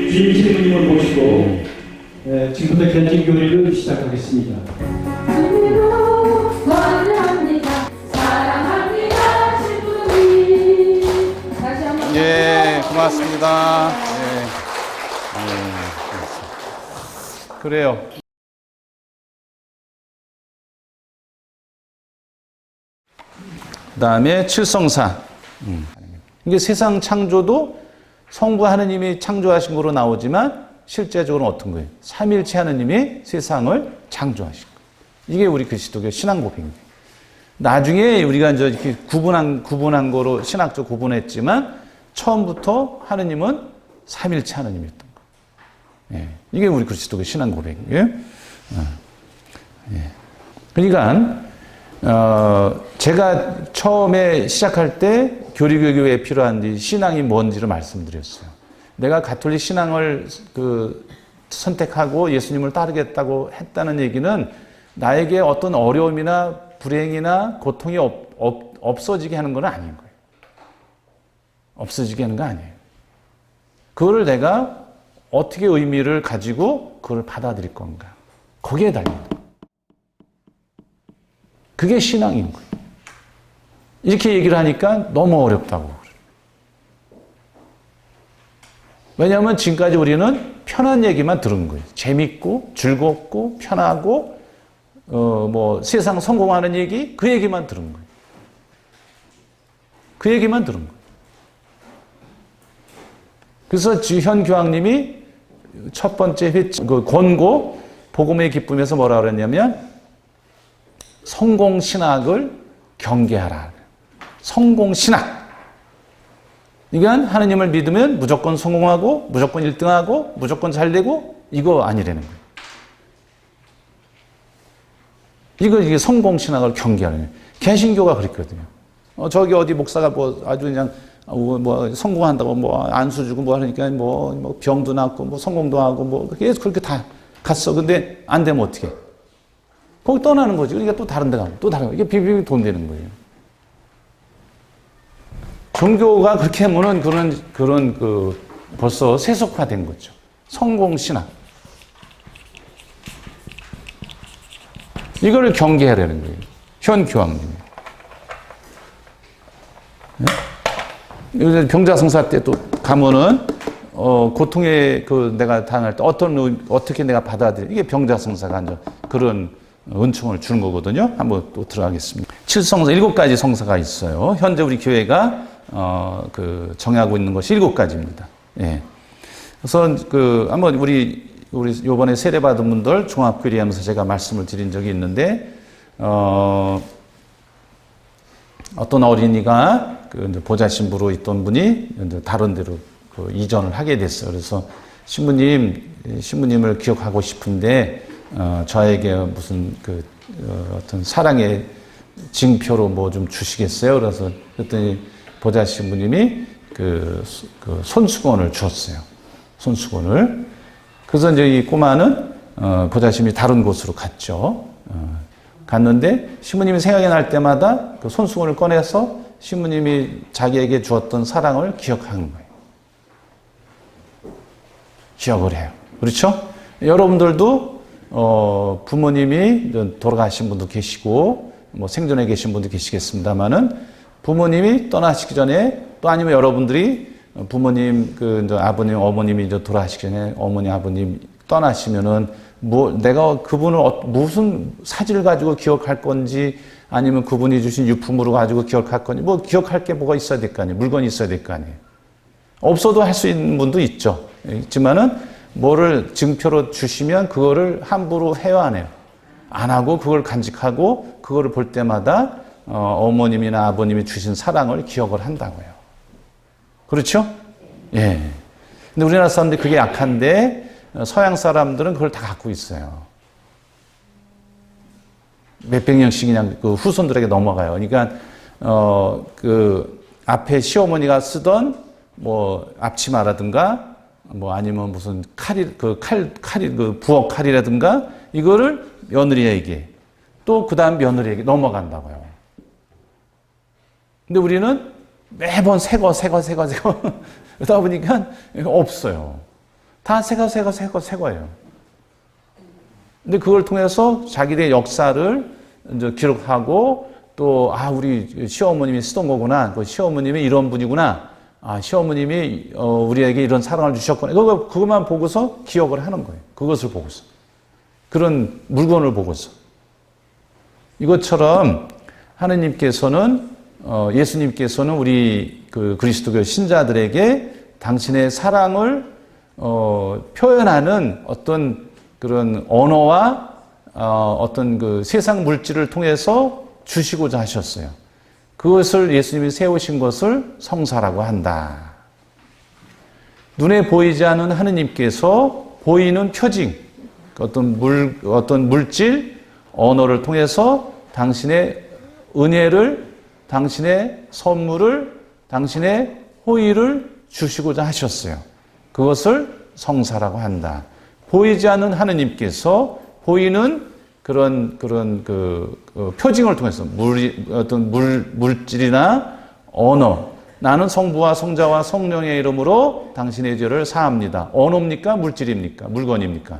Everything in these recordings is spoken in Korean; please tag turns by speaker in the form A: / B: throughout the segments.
A: 주임 신부님을 모시고 지금부터 견진 교리를 시작하겠습니다.
B: 원합니다. 사랑합니다. 신부님. 다시 한번.
C: 예, 고맙습니다. 그래요. 그 다음에 칠성사. 이게 세상 창조도 성부 하느님이 창조하신 거로 나오지만 실제적으로는 어떤 거예요? 삼일체 하느님이 세상을 창조하신 거예요. 이게 우리 그리스도교 신앙 고백입니다. 나중에 우리가 이제 이렇게 구분한 거로 신학적 구분했지만 처음부터 하느님은 삼일체 하느님이었던 거예요. 예. 이게 우리 그리스도교 신앙 고백이에요. 예. 그러니까 제가 처음에 시작할 때 교리교육에 필요한 신앙이 뭔지를 말씀드렸어요. 내가 가톨릭 신앙을 선택하고 예수님을 따르겠다고 했다는 얘기는 나에게 어떤 어려움이나 불행이나 고통이 없어지게 하는 건 아닌 거예요. 없어지게 하는 거 아니에요. 그거를 내가 어떻게 의미를 가지고 그걸 받아들일 건가. 거기에 달려요. 그게 신앙인 거예요. 이렇게 얘기를 하니까 너무 어렵다고. 왜냐하면 지금까지 우리는 편한 얘기만 들은 거예요. 재밌고 즐겁고 편하고 세상 성공하는 얘기, 그 얘기만 들은 거예요. 그 얘기만 들은 거예요. 그래서 지현 교황님이 첫 번째 권고 복음의 기쁨에서 뭐라 그랬냐면 성공신학을 경계하라. 성공신학. 그러니까 하느님을 믿으면 무조건 성공하고 무조건 1등하고 무조건 잘되고 이거 아니라는 거예요. 이게 성공신학을 경계하는 거예요. 개신교가 그랬거든요. 저기 어디 목사가 아주 그냥 성공한다고 안수 주고 하니까 병도 낫고 성공도 하고 계속 그렇게 다 갔어. 근데 안 되면 어떻게 해? 거기 떠나는 거지. 그러니까 또 다른 데 가고 또 다른 거. 이게 비비비 돈 되는 거예요. 종교가 그렇게 하면은 벌써 세속화된 거죠. 성공신학. 이거를 경계하라는 거예요. 현 교황님이. 네? 병자성사 때 또 가면은, 고통에 내가 당할 때 어떻게 내가 이게 병자성사가 이제 그런 은총을 주는 거거든요. 한번 또 들어가겠습니다. 7성사, 7가지 성사가 있어요. 현재 우리 교회가 정하고 있는 것이 7가지입니다. 예. 그래서 한번 우리 요번에 세례받은 분들 종합교리하면서 제가 말씀을 드린 적이 있는데, 어떤 어린이가 보좌신부로 있던 분이 다른 데로 이전을 하게 됐어요. 그래서 신부님을 기억하고 싶은데, 저에게 무슨 어떤 사랑의 징표로 좀 주시겠어요? 그랬더니 보좌 신부님이 손수건을 주었어요. 손수건을. 그래서 이제 이 꼬마는 보좌 신부님이 다른 곳으로 갔죠. 갔는데 신부님이 생각이 날 때마다 그 손수건을 꺼내서 신부님이 자기에게 주었던 사랑을 기억하는 거예요. 기억을 해요. 그렇죠? 여러분들도 부모님이 돌아가신 분도 계시고 생전에 계신 분도 계시겠습니다만은 부모님이 떠나시기 전에 또 아니면 여러분들이 부모님 아버님 어머님이 돌아가시기 전에 어머니 아버님 떠나시면은 내가 그분을 무슨 사진을 가지고 기억할 건지 아니면 그분이 주신 유품으로 가지고 기억할 건지 기억할 게 뭐가 있어야 될 거 아니에요. 물건이 있어야 될 거 아니에요. 없어도 할 수 있는 분도 있죠. 있지만은 뭐를 증표로 주시면 그거를 함부로 해야 안 해요. 안 하고 그걸 간직하고 그거를 볼 때마다 어머님이나 아버님이 주신 사랑을 기억을 한다고요. 그렇죠? 예. 근데 우리나라 사람들이 그게 약한데 서양 사람들은 그걸 다 갖고 있어요. 몇백 년씩 그냥 후손들에게 넘어가요. 그러니까 앞에 시어머니가 쓰던 앞치마라든가 아니면 무슨 부엌 칼이라든가 이거를 며느리에게 또 그 다음 며느리에게 넘어간다고요. 근데 우리는 매번 새거 그러다 보니까 없어요. 다 새 거예요. 근데 그걸 통해서 자기들의 역사를 이제 기록하고 또, 우리 시어머님이 쓰던 거구나. 그 시어머님이 이런 분이구나. 시어머님이 우리에게 이런 사랑을 주셨구나. 그것만 보고서 기억을 하는 거예요. 그것을 보고서. 그런 물건을 보고서. 이것처럼 하느님께서는, 예수님께서는 우리 그 그리스도교 신자들에게 당신의 사랑을 표현하는 어떤 그런 언어와 어떤 그 세상 물질을 통해서 주시고자 하셨어요. 그것을 예수님이 세우신 것을 성사라고 한다. 눈에 보이지 않는 하느님께서 보이는 표징, 어떤 물질, 언어를 통해서 당신의 은혜를, 당신의 선물을, 당신의 호의를 주시고자 하셨어요. 그것을 성사라고 한다. 보이지 않는 하느님께서 보이는 그런 표징을 통해서 어떤 물질이나 언어, 나는 성부와 성자와 성령의 이름으로 당신의 죄를 사합니다. 언어입니까? 물질입니까? 물건입니까?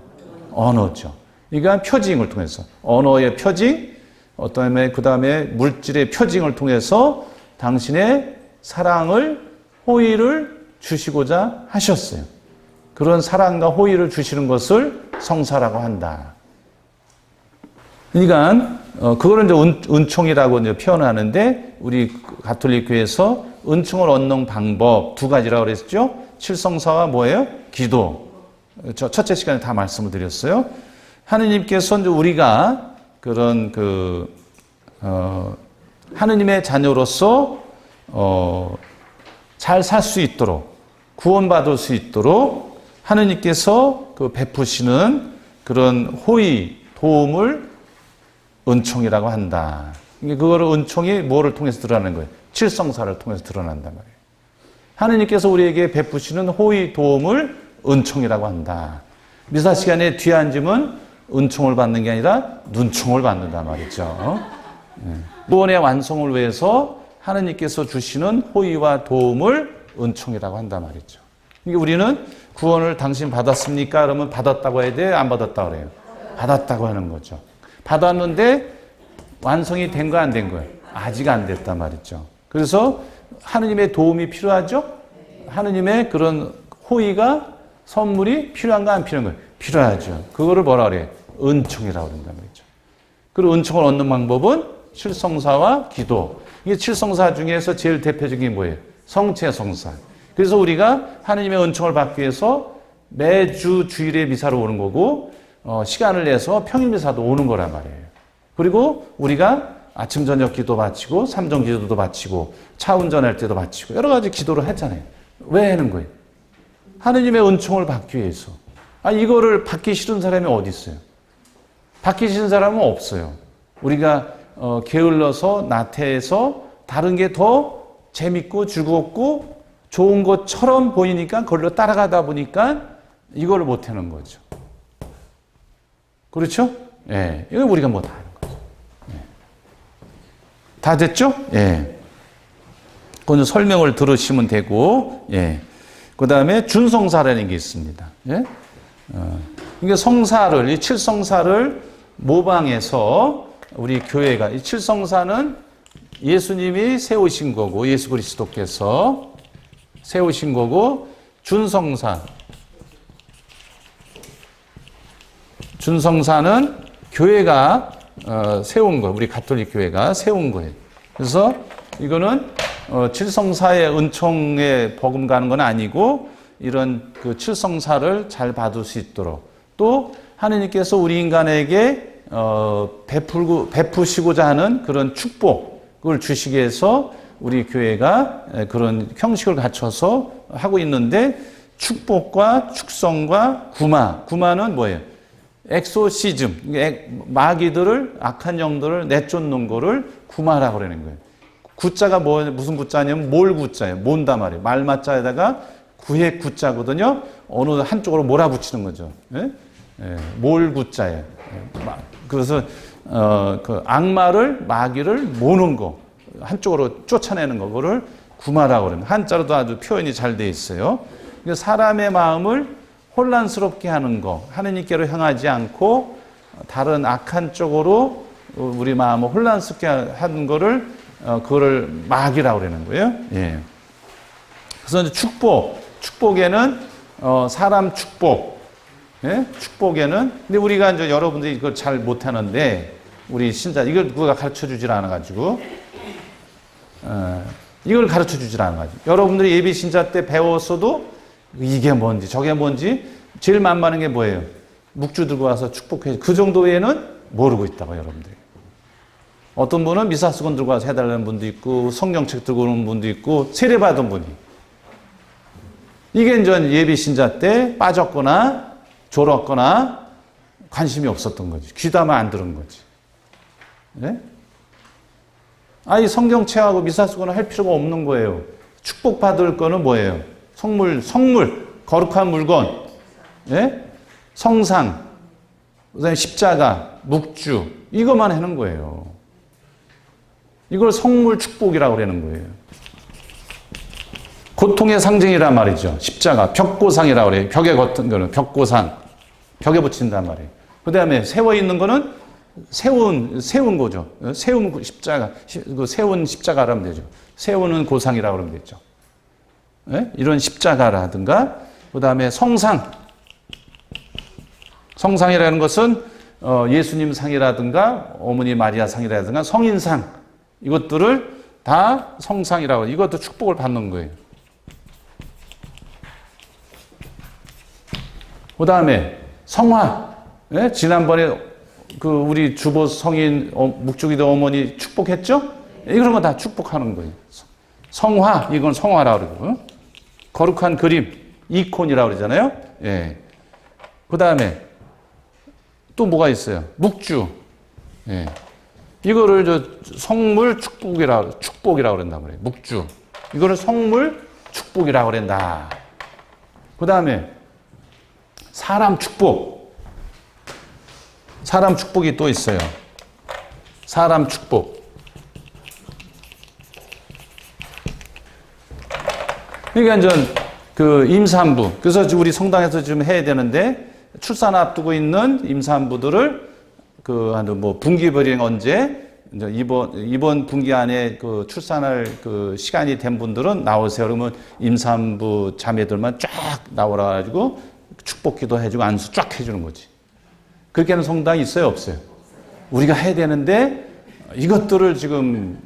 C: 언어죠. 그러니까 표징을 통해서 언어의 표징, 그 다음에 물질의 표징을 통해서 당신의 사랑을, 호의를 주시고자 하셨어요. 그런 사랑과 호의를 주시는 것을 성사라고 한다. 그러니까 그거를 이제 은총이라고 이제 표현하는데, 우리 가톨릭 교회에서 은총을 얻는 방법 두 가지라고 그랬죠. 칠성사와 뭐예요? 기도. 첫째 시간에 다 말씀을 드렸어요. 하느님께서 이제 우리가 그런 하느님의 자녀로서 잘 살 수 있도록, 구원받을 수 있도록 하느님께서 그 베푸시는 그런 호의, 도움을 은총이라고 한다. 그거를 은총이 뭐를 통해서 드러나는 거예요? 칠성사를 통해서 드러난단 말이에요. 하느님께서 우리에게 베푸시는 호의, 도움을 은총이라고 한다. 미사 시간에 뒤에 앉으면 은총을 받는 게 아니라 눈총을 받는단 말이죠. 구원의 완성을 위해서 하느님께서 주시는 호의와 도움을 은총이라고 한단 말이죠. 그러니까 우리는 구원을 당신 받았습니까? 그러면 받았다고 해야 돼? 안 받았다고 그래요? 받았다고 하는 거죠. 받았는데 완성이 된 거 안 된 거예요? 아직 안 됐단 말이죠. 그래서 하느님의 도움이 필요하죠? 하느님의 그런 호의가, 선물이 필요한가 안 필요한 거예요? 필요하죠. 그거를 뭐라 그래요? 은총이라고 그런단 말이죠. 그리고 은총을 얻는 방법은 칠성사와 기도. 이게 칠성사 중에서 제일 대표적인 게 뭐예요? 성체성사. 그래서 우리가 하느님의 은총을 받기 위해서 매주 주일에 미사로 오는 거고, 시간을 내서 평일 미사도 오는 거란 말이에요. 그리고 우리가 아침 저녁 기도 바치고, 삼정 기도도 바치고, 차 운전할 때도 바치고, 여러 가지 기도를 했잖아요. 왜 하는 거예요? 하느님의 은총을 받기 위해서. 이거를 받기 싫은 사람이 어디 있어요? 받기 싫은 사람은 없어요. 우리가 게을러서 나태해서 다른 게 더 재밌고 즐겁고 좋은 것처럼 보이니까 그걸로 따라가다 보니까 이걸 못 하는 거죠. 그렇죠? 예. 이거 우리가 뭐 다 하는 거죠. 예. 다 됐죠? 예. 그건 설명을 들으시면 되고, 예. 그 다음에 준성사라는 게 있습니다. 예? 이게 성사를, 이 칠성사를 모방해서 우리 교회가, 이 칠성사는 예수님이 세우신 거고, 예수 그리스도께서 세우신 거고, 준성사는 교회가 세운 거, 우리 가톨릭 교회가 세운 거예요. 그래서 이거는 칠성사의 은총에 버금가는 건 아니고, 이런 그 칠성사를 잘 받을 수 있도록, 또 하느님께서 우리 인간에게 베푸시고자 하는 그런 축복을 주시기 위해서 우리 교회가 그런 형식을 갖춰서 하고 있는데, 축복과 축성과 구마는 뭐예요? 엑소시즘, 마귀들을, 악한 영들을 내쫓는 거를 구마라고 그러는 거예요. 구자가 무슨 구자냐면 몰 구자예요. 몬단 말이에요. 말맞자에다가 구의 구자거든요. 어느 한쪽으로 몰아붙이는 거죠. 예? 예, 몰 구자예요. 그래서 그 악마를, 마귀를 모는 거, 한쪽으로 쫓아내는 거를 구마라고 그러는, 한자로도 아주 표현이 잘 돼 있어요. 사람의 마음을 혼란스럽게 하는 거, 하느님께로 향하지 않고 다른 악한 쪽으로 우리 마음을 혼란스럽게 하는 거를 그거를 마귀라고 그러는 거예요. 예. 그래서 이제 축복에는 사람 축복, 예? 축복에는 근데 우리가 이제 여러분들이 이걸 잘 못하는데 우리 신자 이걸 누가 가르쳐 주질 않아가지고 이걸 가르쳐 주질 않아가지고 여러분들이 예비 신자 때 배웠어도 이게 뭔지 저게 뭔지 제일 만만한 게 뭐예요? 묵주 들고 와서 축복해 그 정도 외에는 모르고 있다고 여러분들이. 어떤 분은 미사스건 들고 와서 해달라는 분도 있고 성경책 들고 오는 분도 있고 세례받은 분이. 이게 이제 예비 신자 때 빠졌거나 졸았거나 관심이 없었던 거지. 귀담아 안 들은 거지. 네? 아니 성경책하고 미사스건을 할 필요가 없는 거예요. 축복받을 거는 뭐예요? 성물, 거룩한 물건, 네? 성상, 그다음에 십자가, 묵주 이것만 하는 거예요. 이걸 성물 축복이라고 그러는 거예요. 고통의 상징이란 말이죠. 십자가, 벽고상이라고 그래요. 벽에 걷는 거는 벽고상, 벽에 붙인단 말이에요. 그 다음에 세워 있는 거는 세운 거죠. 세운 십자가, 세운 십자가라면 되죠. 세우는 고상이라고 그러면 되죠. 네? 이런 십자가라든가, 그 다음에 성상이라는 것은 예수님 상이라든가, 어머니 마리아 상이라든가, 성인상, 이것들을 다 성상이라고, 이것도 축복을 받는 거예요. 그 다음에 성화, 네? 지난번에 우리 주보 성인 묵주기도 어머니 축복했죠? 이런 거 다 축복하는 거예요. 성화, 이건 성화라고 그러고, 거룩한 그림, 이콘이라고 그러잖아요. 예. 그 다음에 또 뭐가 있어요? 묵주. 예. 이거를 성물 축복이라고 그런단 말이에요. 묵주. 이거를 성물 축복이라고 그런다. 그 다음에 사람 축복. 사람 축복이 또 있어요. 사람 축복. 그러니까 이제 그 임산부. 그래서 우리 성당에서 지금 해야 되는데 출산 앞두고 있는 임산부들을 분기별이 언제 이제 이번 분기 안에 그 출산할 그 시간이 된 분들은 나오세요. 그러면 임산부 자매들만 쫙 나오라 가지고 축복기도 해주고 안수 쫙 해주는 거지. 그렇게 하는 성당이 있어요, 없어요? 우리가 해야 되는데 이것들을 지금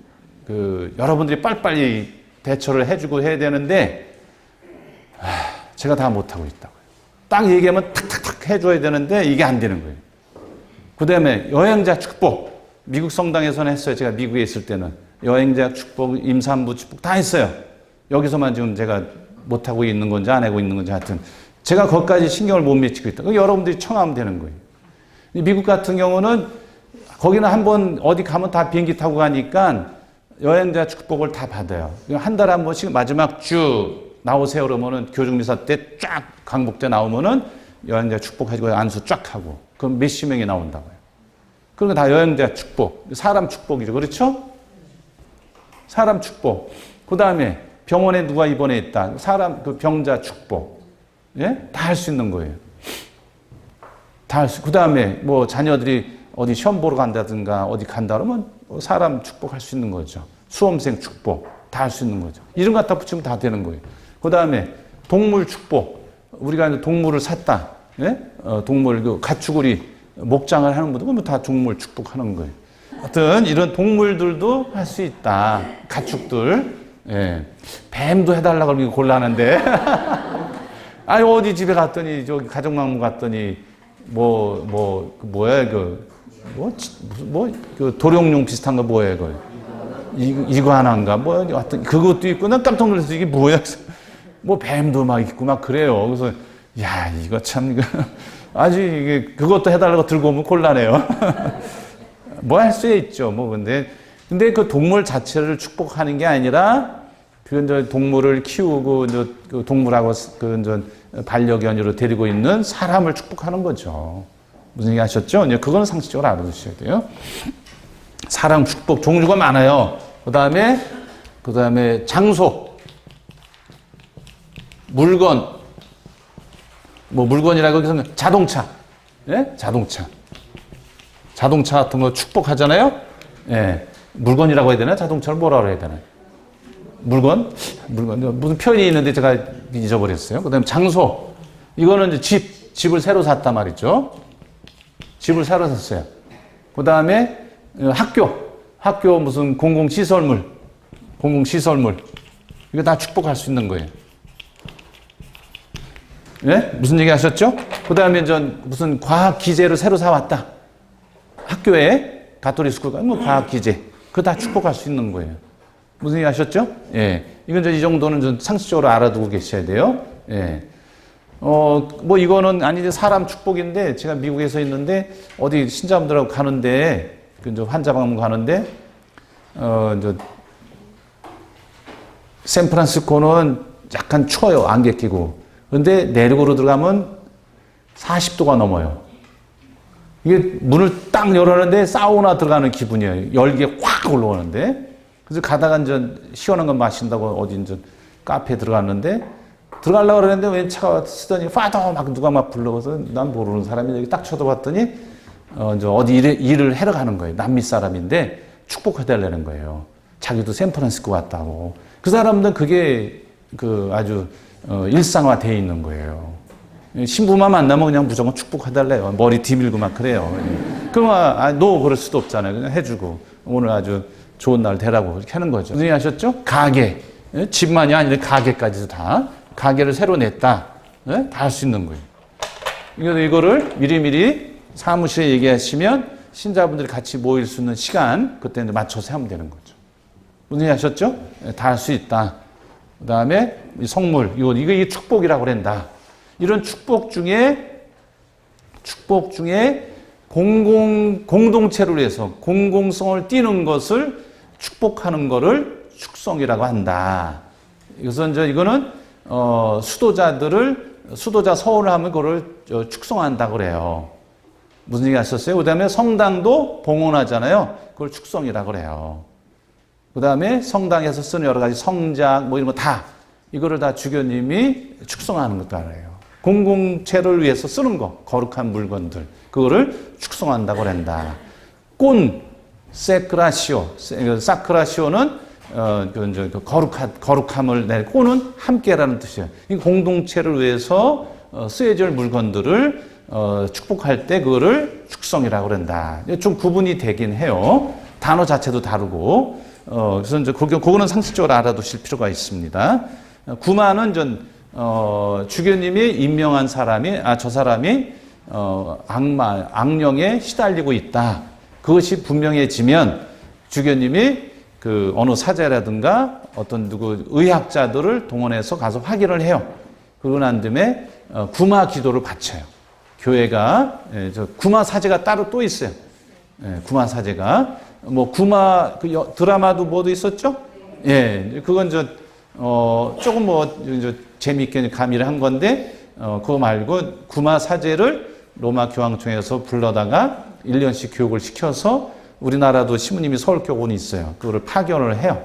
C: 여러분들이 빨리빨리 대처를 해주고 해야 되는데 제가 다 못하고 있다고요. 딱 얘기하면 탁탁탁 해줘야 되는데 이게 안 되는 거예요. 그 다음에 여행자 축복. 미국 성당에서는 했어요. 제가 미국에 있을 때는. 여행자 축복, 임산부 축복 다 했어요. 여기서만 지금 제가 못하고 있는 건지 안 하고 있는 건지 하여튼 제가 거기까지 신경을 못 미치고 있다. 여러분들이 청하면 되는 거예요. 미국 같은 경우는 거기는 한번 어디 가면 다 비행기 타고 가니까 여행자 축복을 다 받아요. 한 달에 한 번씩 마지막 주 나오세요 그러면은 교중미사 때 쫙 강복 때 나오면은 여행자 축복해주고 안수 쫙 하고 그럼 몇십 명이 나온다고요. 그런 거 다 여행자 축복, 사람 축복이죠. 그렇죠? 사람 축복. 그 다음에 병원에 누가 입원해 있다. 사람, 병자 축복. 예? 다 할 수 있는 거예요. 다 할 수, 그 다음에 뭐 자녀들이 어디 시험 보러 간다든가 어디 간다 그러면 사람 축복할 수 있는 거죠. 수험생 축복. 다 할 수 있는 거죠. 이름 갖다 붙이면 다 되는 거예요. 그 다음에 동물 축복. 우리가 동물을 샀다. 예? 동물, 가축우리 목장을 하는 분들, 그러면 다 동물 축복하는 거예요. 하여튼, 이런 동물들도 할 수 있다. 가축들. 예. 뱀도 해달라고 그러면 곤란한데. 아니, 어디 집에 갔더니, 저기 가정망무 갔더니, 도룡뇽 비슷한 거 뭐예요, 그거? 이구아나인가? 하여튼, 그것도 있고, 난 깜짝 놀라서 이게 뭐야? 뭐, 뱀도 막 있고 막 그래요. 그래서, 야, 이거 참, 아주 이게, 그것도 해달라고 들고 오면 곤란해요. 뭐 할 수 있죠. 뭐, 근데 그 동물 자체를 축복하는 게 아니라, 이제 동물을 키우고, 이제 그 동물하고 이제 반려견으로 데리고 있는 사람을 축복하는 거죠. 무슨 얘기 하셨죠? 이제 그거는 상식적으로 알아두셔야 돼요. 사람 축복 종류가 많아요. 그 다음에 장소, 물건, 뭐 물건이라고 해서 자동차, 예? 자동차 같은 거 축복하잖아요. 예, 물건이라고 해야 되나? 자동차를 뭐라고 해야 되나? 물건 무슨 표현이 있는데 제가 잊어버렸어요. 그다음에 장소, 이거는 이제 집을 새로 샀단 말이죠. 집을 새로 샀어요. 그다음에 학교 무슨 공공시설물 이거 다 축복할 수 있는 거예요. 예? 무슨 얘기 하셨죠? 그 다음에 무슨 과학 기재를 새로 사왔다. 학교에 가톨릭 스쿨 가면 뭐 과학 기재. 그거 다 축복할 수 있는 거예요. 무슨 얘기 하셨죠? 예. 이건 이 정도는 좀 상식적으로 알아두고 계셔야 돼요. 예. 뭐 이거는 아니지 사람 축복인데 제가 미국에서 있는데 어디 신자분들하고 가는데 환자 방문 가는데 샌프란시스코는 약간 추워요. 안개 끼고. 그런데 내륙으로 들어가면 40도가 넘어요. 이게 문을 딱 열었는데 사우나 들어가는 기분이에요. 열기가 확 올라오는데. 그래서 가다가 시원한 거 마신다고 어디 카페에 들어갔는데 들어가려고 그러는데 웬 차가 쓰더니 파도 막 누가 막 불러서 난 모르는 사람이 여기 딱 쳐다봤더니 어디 일을 하러 가는 거예요. 남미 사람인데 축복해달라는 거예요. 자기도 샌프란시스코 왔다고. 그 사람들은 그게 아주 일상화되어 있는 거예요. 신부만 만나면 그냥 무조건 축복해달래요. 머리 뒤밀고 막 그래요. 그럼 너 그럴 수도 없잖아요. 그냥 해주고 오늘 아주 좋은 날 되라고 그렇게 하는 거죠. 무슨 얘기 하셨죠? 가게. 집만이 아니라 가게까지도 다. 가게를 새로 냈다. 다 할 수 있는 거예요. 이거를 미리미리 사무실에 얘기하시면 신자분들이 같이 모일 수 있는 시간 그때 맞춰서 하면 되는 거죠. 무슨 얘기 하셨죠? 다 할 수 있다. 그 다음에 성물. 이게 축복이라고 그런다. 이런 축복 중에 공동체를 위해서 공공성을 띠는 것을 축복하는 것을 축성이라고 한다. 이거는 수도자 서울을 하면 그거를 축성한다고 그래요. 무슨 얘기 하셨어요? 그 다음에 성당도 봉헌하잖아요. 그걸 축성이라고 그래요. 그 다음에 성당에서 쓰는 여러 가지 성작 뭐 이런 거 다 이거를 다 주교님이 축성하는 것도 알아요. 공공체를 위해서 쓰는 거, 거룩한 물건들, 그거를 축성한다고 한다. 사크라시오는 거룩함을 낼 꾼은 함께라는 뜻이에요. 이 공동체를 위해서 쓰여질 물건들을 축복할 때 그거를 축성이라고 그런다. 좀 구분이 되긴 해요. 단어 자체도 다르고. 그래서 그거는 상식적으로 알아두실 필요가 있습니다. 구마는 주교님이 임명한 사람이, 저 사람이 악령에 시달리고 있다. 그것이 분명해지면 주교님이 어느 사제라든가 어떤 의학자들을 동원해서 가서 확인을 해요. 그러고 난 다음에 구마 기도를 바쳐요. 교회가 구마 사제가 따로 또 있어요. 구마 사제가 구마 드라마도 뭐도 있었죠? 예, 그건 조금 재미있게 가미를 한 건데 그거 말고 구마 사제를 로마 교황청에서 불러다가 1년씩 교육을 시켜서 우리나라도 시부님이 서울교원이 있어요. 그거를 파견을 해요.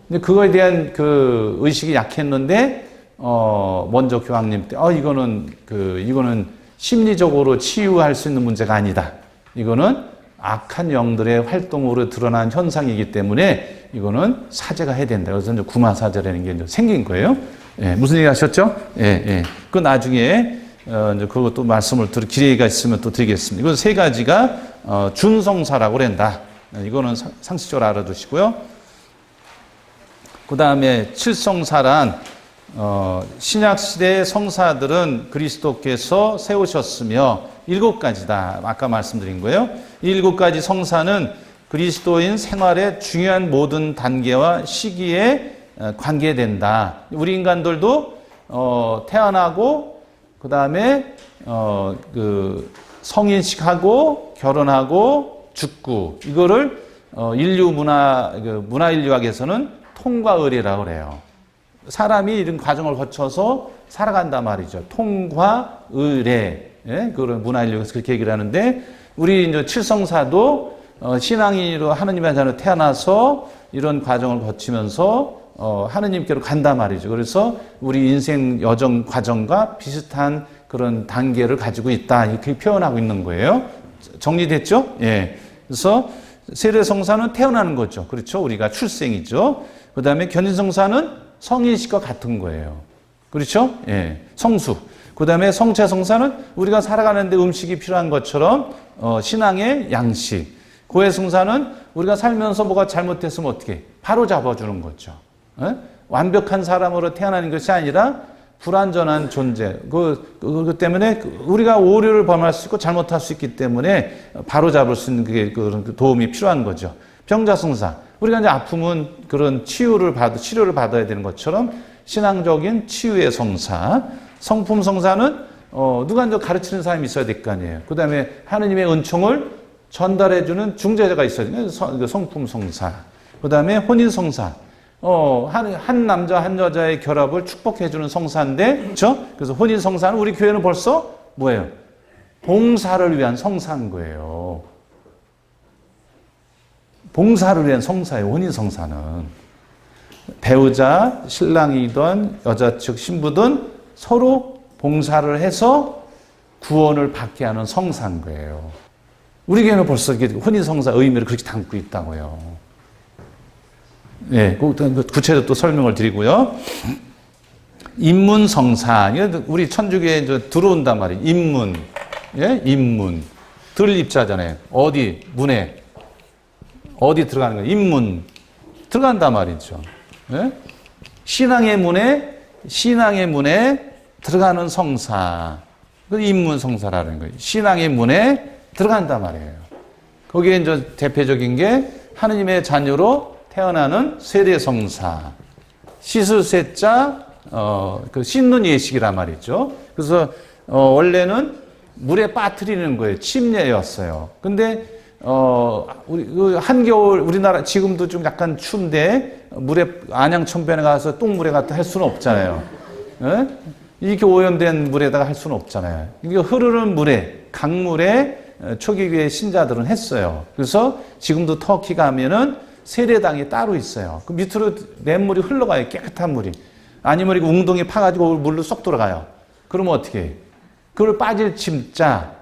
C: 근데 그거에 대한 의식이 약했는데 먼저 교황님 때 이거는 심리적으로 치유할 수 있는 문제가 아니다. 이거는 악한 영들의 활동으로 드러난 현상이기 때문에 이거는 사제가 해야 된다. 그래서 이제 구마 사제라는 게 이제 생긴 거예요. 예, 무슨 얘기 하셨죠? 예. 그 나중에 이제 그것도 말씀을 기회가 있으면 또 드리겠습니다. 이건 세 가지가 준성사라고 그런다. 이거는 상식적으로 알아두시고요. 그 다음에 칠성사란 신약시대의 성사들은 그리스도께서 세우셨으며 7가지다. 아까 말씀드린 거예요. 이 7가지 성사는 그리스도인 생활의 중요한 모든 단계와 시기에 관계된다. 우리 인간들도 태어나고 그 다음에 성인식하고 결혼하고 죽고 이거를 인류 문화 인류학에서는 통과 의례라고 그래요. 사람이 이런 과정을 거쳐서 살아간단 말이죠. 통과 의례. 예? 그걸 문화 인류학에서 그렇게 얘기를 하는데 우리 이제 칠성사도 신앙인으로 하느님의 자녀로 태어나서 이런 과정을 거치면서 하느님께로 간단 말이죠. 그래서 우리 인생 여정 과정과 비슷한 그런 단계를 가지고 있다. 이렇게 표현하고 있는 거예요. 정리됐죠? 예. 그래서 세례성사는 태어나는 거죠. 그렇죠? 우리가 출생이죠. 그 다음에 견진성사는 성인식과 같은 거예요. 그렇죠? 예. 성수. 그 다음에 성체성사는 우리가 살아가는데 음식이 필요한 것처럼 신앙의 양식. 고해성사는 우리가 살면서 뭐가 잘못됐으면 어떻게 바로 잡아주는 거죠. 예? 완벽한 사람으로 태어나는 것이 아니라 불완전한 존재. 그 때문에 우리가 오류를 범할 수 있고 잘못할 수 있기 때문에 바로 잡을 수 있는 그런 도움이 필요한 거죠. 병자성사. 우리가 이제 아프면 그런 치료를 받아야 되는 것처럼 신앙적인 치유의 성사. 성품성사는 누가 이제 가르치는 사람이 있어야 될 거 아니에요. 그 다음에 하느님의 은총을 전달해주는 중재자가 있어야 돼요. 성품성사. 그 다음에 혼인성사. 한 남자 한 여자의 결합을 축복해주는 성사인데, 그렇죠? 그래서 혼인성사는 우리 교회는 벌써 뭐예요? 봉사를 위한 성사인 거예요. 봉사를 위한 성사예요. 혼인성사는 배우자, 신랑이든 여자 측 신부든 서로 봉사를 해서 구원을 받게 하는 성사인 거예요. 우리 교회는 벌써 혼인성사 의미를 그렇게 담고 있다고요. 네, 구체적으로 또 설명을 드리고요. 입문성사. 우리 천주교에 들어온단 말이에요. 입문. 예? 입문. 들 입자잖아요. 어디? 문에. 어디 들어가는 거예요? 입문. 들어간단 말이죠. 예? 신앙의 문에 들어가는 성사. 그 입문성사라는 거예요. 신앙의 문에 들어간단 말이에요. 거기에 이제 대표적인 게 하느님의 자녀로 태어나는 세례성사, 씻을 세자, 그 씻는 예식이란 말이죠. 그래서 원래는 물에 빠뜨리는 거예요. 침례였어요. 근데 우리 한겨울 우리나라 지금도 좀 약간 추운데 물에 안양천변에 가서 똥물에 갔다 할 수는 없잖아요. 예? 이렇게 오염된 물에다가 할 수는 없잖아요. 이게 흐르는 물에 강물에 초기교회 신자들은 했어요. 그래서 지금도 터키 가면은 세례당이 따로 있어요. 그 밑으로 냇물이 흘러가요. 깨끗한 물이. 아니면 이거 웅덩이 파가지고 물로 쏙 들어가요. 그러면 어떻게 해요? 그걸 빠질 침자,